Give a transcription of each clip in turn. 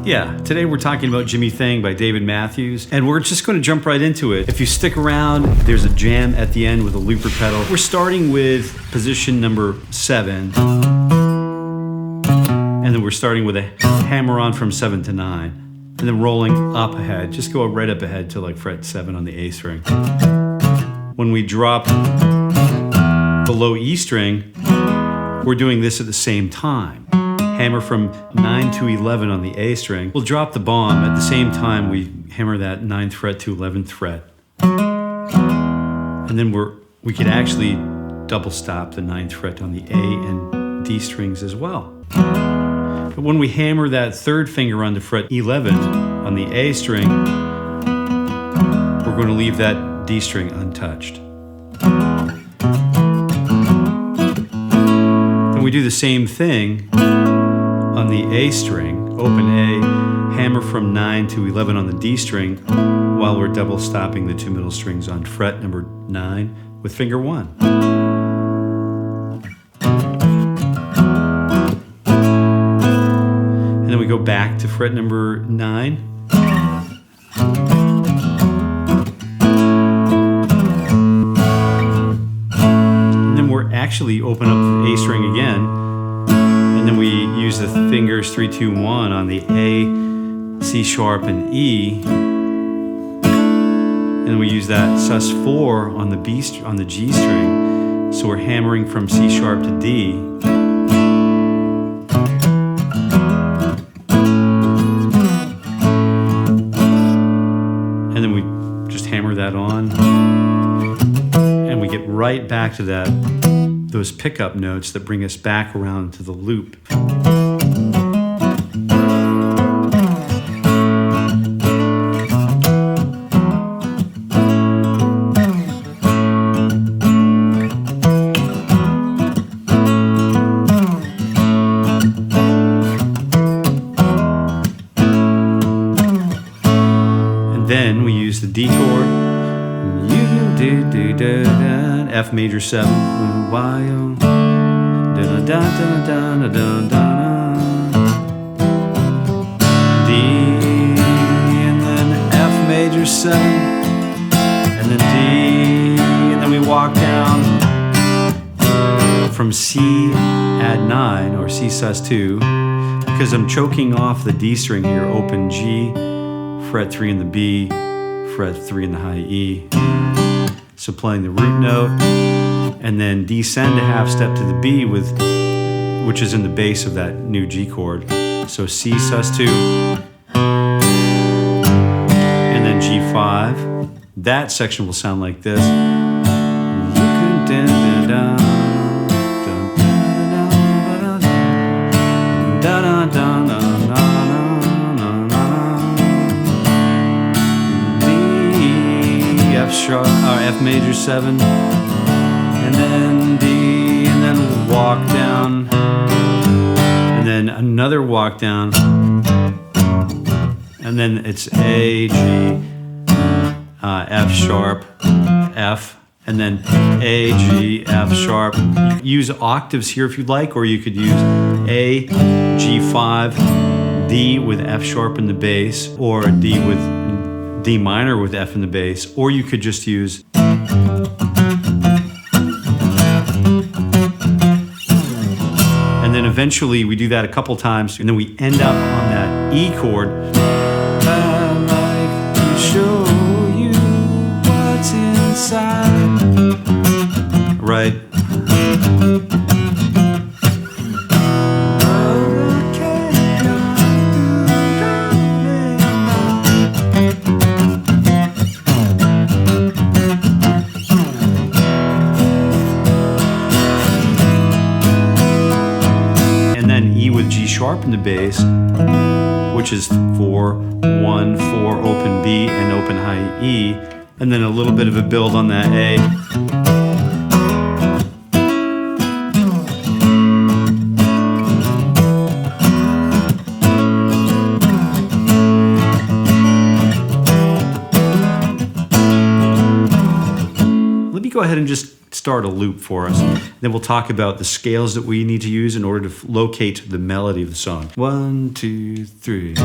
Yeah, today we're talking about Jimi Thing by David Matthews, and we're just going to jump right into it. If you stick around, there's a jam at the end with a looper pedal. We're starting with position number 7, and then we're starting with a hammer on from 7 to 9, and then rolling up ahead. Just go right up ahead to like fret 7 on the A string. When we drop the low E string, we're doing this at the same time. Hammer from 9 to 11 on the A string. We'll drop the bomb at the same time we hammer that 9th fret to 11th fret. And then we could actually double stop the 9th fret on the A and D strings as well. But when we hammer that 3rd finger on the fret 11 on the A string, we're going to leave that D string untouched. And we do the same thing on the A string, open A, hammer from 9 to 11 on the D string, while we're double stopping the 2 middle strings on fret number 9 with finger 1. And then we go back to fret number 9. And then we're actually open up the A string again. And then we use the fingers 3, 2, 1 on the A, C sharp, and E. And then we use that sus4 on the on the G string. So we're hammering from C sharp to D. And then we just hammer that on. And we get right back to those pickup notes that bring us back around to the loop. And then we use the D chord. F major 7, Y, D, and then F major 7, and then D, and then we walk down from C at 9, or C sus2, because I'm choking off the D string here, open G, fret 3 in the B, fret 3 in the high E. So playing the root note, and then descend a half step to the B which is in the bass of that new G chord. So C sus2, and then G5. That section will sound like this. F major 7, and then D, and then walk down, and then another walk down, and then it's A, G, F sharp, F, and then A, G, F sharp. Use octaves here if you'd like, or you could use A, G5, D with F sharp in the bass, or a D with D minor with F in the bass, or you could just use and then eventually we do that a couple times, and then we end up on that E chord. I'd like to show you what's inside. Right. Sharp in the bass, which is 4, 1, 4, open B and open high E, and then a little bit of a build on that A. go ahead and just start a loop for us. Then we'll talk about the scales that we need to use in order to locate the melody of the song. 1, 2, 3.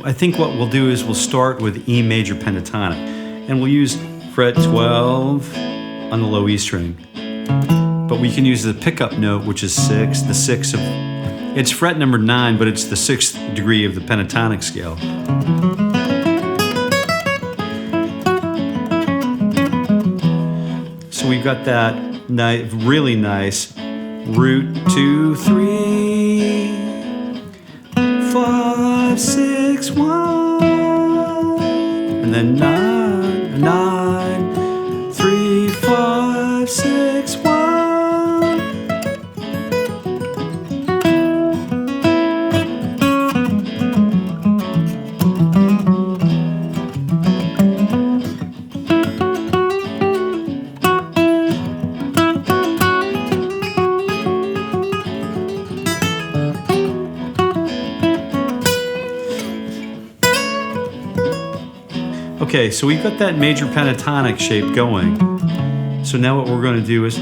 I think what we'll do is we'll start with E major pentatonic, and we'll use fret 12 on the low E string. But we can use the pickup note, which is 6, the 6 of, it's fret number 9, but it's the 6th degree of the pentatonic scale. So we've got that really nice root 2, 3, 5, 6, 1, and then 9, 9, 3, 5, 6, 1. Okay, so we've got that major pentatonic shape going. So now what we're going to do is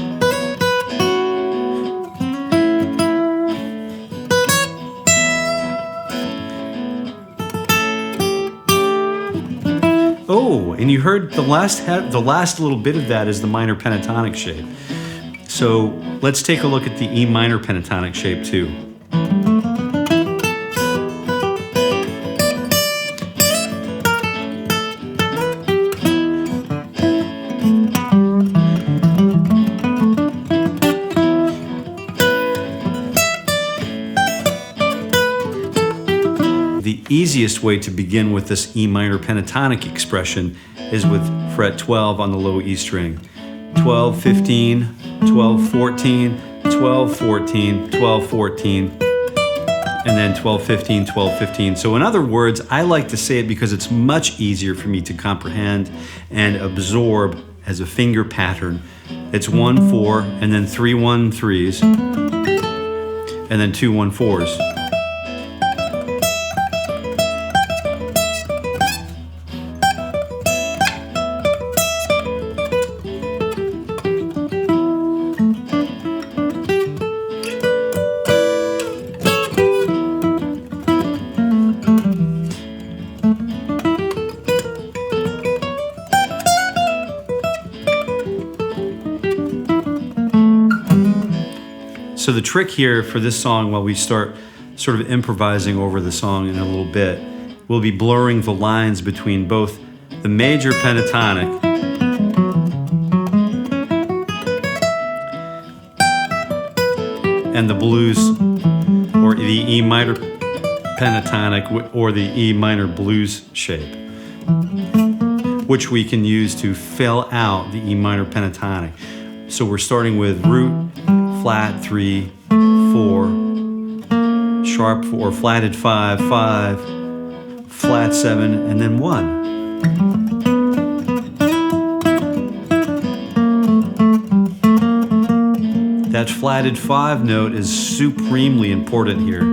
oh, and you heard the last little bit of that is the minor pentatonic shape. So let's take a look at the E minor pentatonic shape too. The easiest way to begin with this E minor pentatonic expression is with fret 12 on the low E string. 12, 15, 12, 14, 12, 14, 12, 14, and then 12, 15, 12, 15. So in other words, I like to say it because it's much easier for me to comprehend and absorb as a finger pattern. It's 1, 4, and then 3, 1, 3s, and then 2, 1, 4s. So the trick here for this song, while we start sort of improvising over the song in a little bit, we'll be blurring the lines between both the major pentatonic and the blues, or the E minor pentatonic, or the E minor blues shape, which we can use to fill out the E minor pentatonic. So we're starting with root, flat 3, 4, sharp 4, flatted 5, 5, flat 7, and then 1. That flatted 5 note is supremely important here.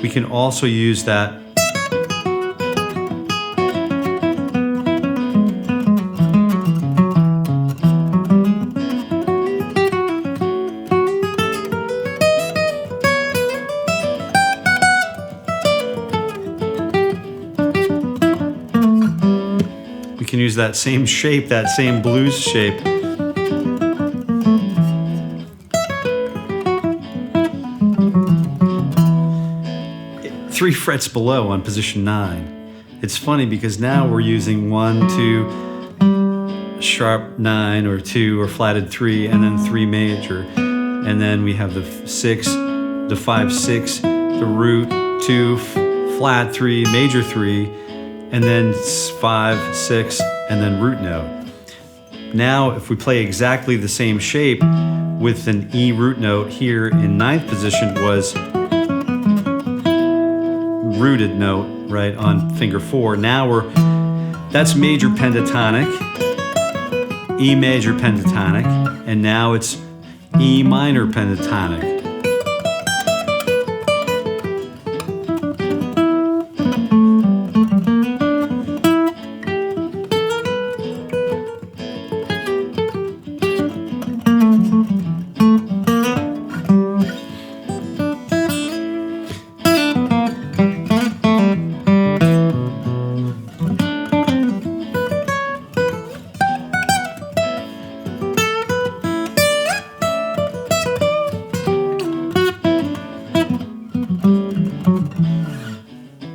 We can also use that same shape, that same blues shape. Three frets below on position 9. It's funny because now we're using 1, 2, sharp 9, or 2, or flatted 3, and then 3 major. And then we have the 6, the 5, 6, the root, 2, flat 3, major 3, and then 5, 6, and then root note. Now, if we play exactly the same shape with an E root note here in 9th position was rooted note, right, on finger 4. Now that's major pentatonic, E major pentatonic, and now it's E minor pentatonic.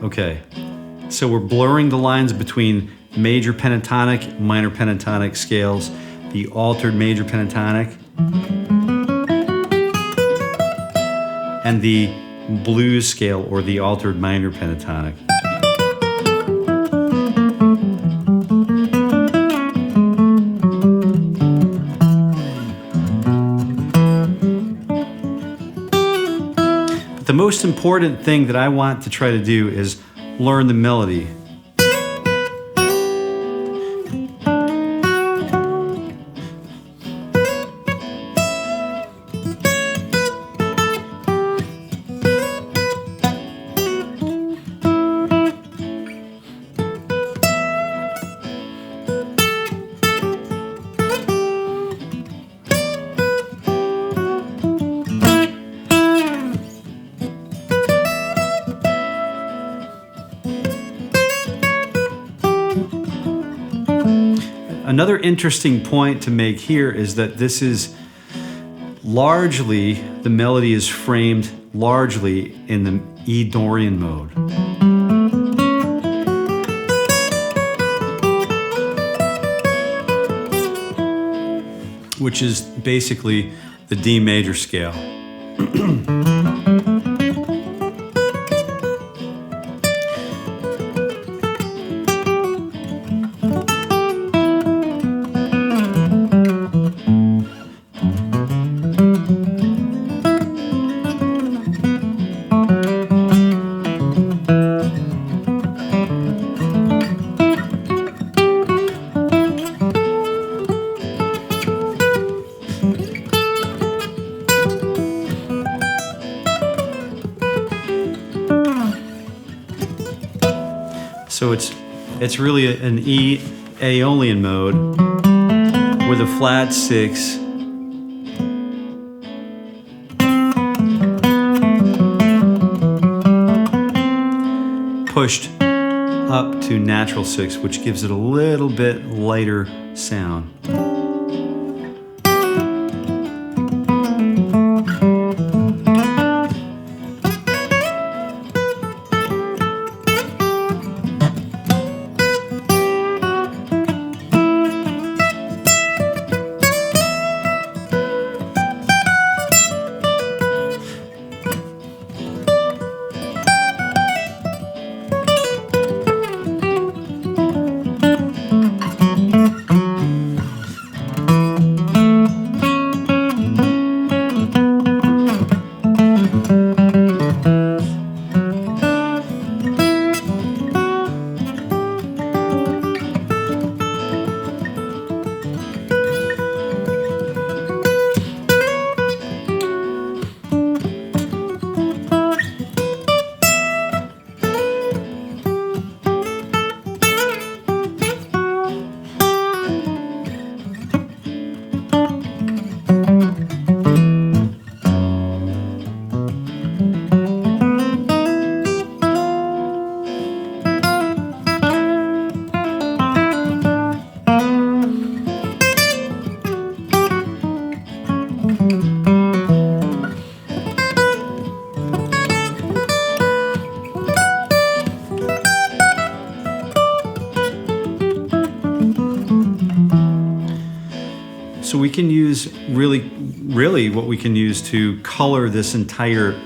Okay, so we're blurring the lines between major pentatonic, minor pentatonic scales, the altered major pentatonic, and the blues scale or the altered minor pentatonic. The most important thing that I want to try to do is learn the melody. Another interesting point to make here is that this is largely, the melody is framed largely in the E Dorian mode. Which is basically the D major scale. So it's really an E Aeolian mode with a flat 6, pushed up to natural 6, which gives it a little bit lighter sound. So we can use really what we can use to color this entire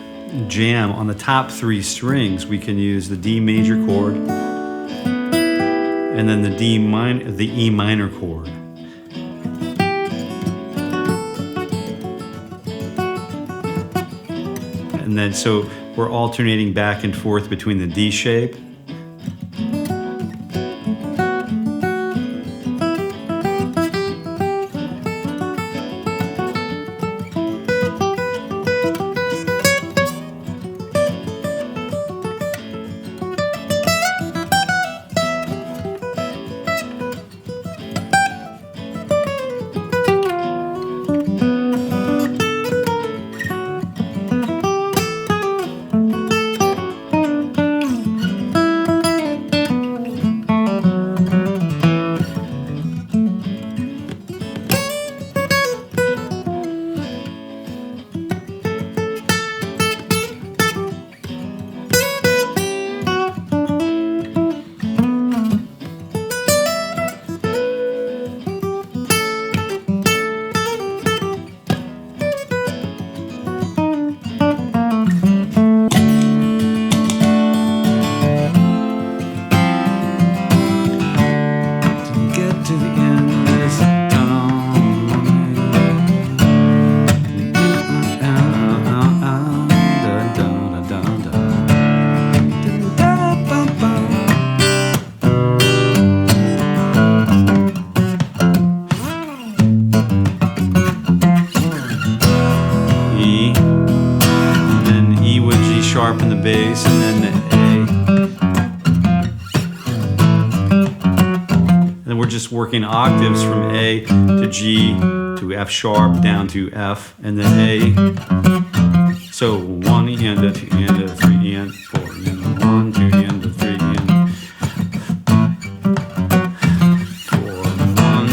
jam on the top 3 strings, we can use the D major chord and then the E minor chord. And then so we're alternating back and forth between the D shape in the bass, and then the A. And then we're just working octaves from A to G to F sharp down to F, and then A. So 1 and a 2 and a 3 and 4 and a 1 2 and a 3 and 4 1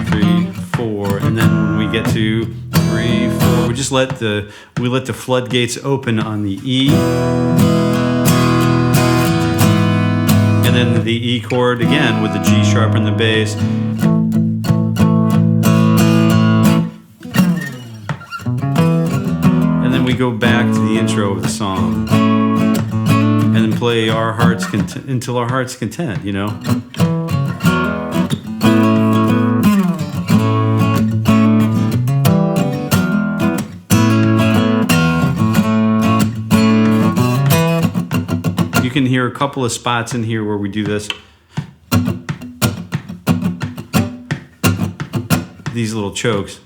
3 4, and then when we get to 3 4, we just let the floodgates open on the E, and then the E chord again with the G sharp in the bass. And then we go back to the intro of the song, and then play our heart's content until our heart's content, you know. You can hear a couple of spots in here where we do this. These little chokes.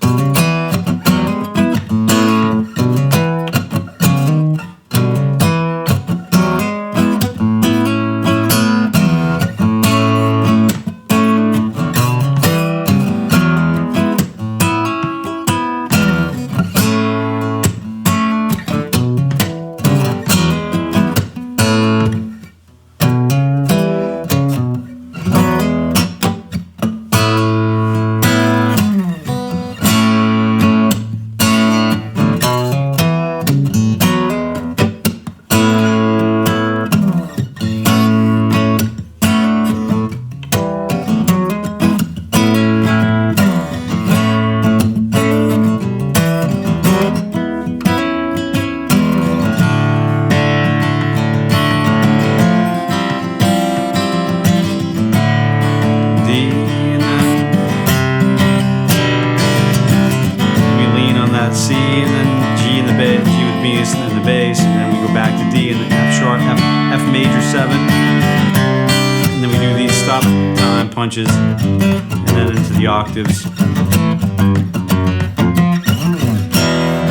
Punches, and then into the octaves. And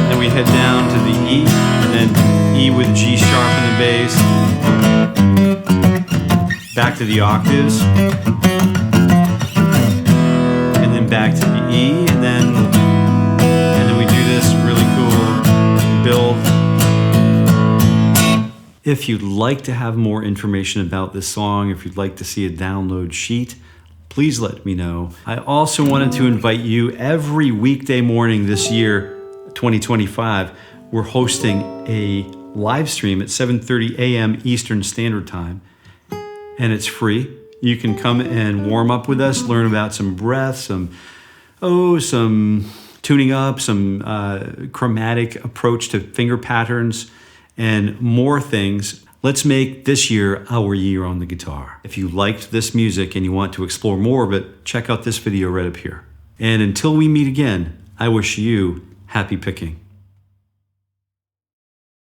then we head down to the E, and then E with G sharp in the bass. Back to the octaves. And then back to the E, and then we do this really cool build. If you'd like to have more information about this song, if you'd like to see a download sheet, please let me know. I also wanted to invite you every weekday morning this year, 2025, we're hosting a live stream at 7:30 a.m. Eastern Standard Time, and it's free. You can come and warm up with us, learn about some breath, some tuning up, some chromatic approach to finger patterns, and more things. Let's make this year our year on the guitar. If you liked this music and you want to explore more of it, check out this video right up here. And until we meet again, I wish you happy picking.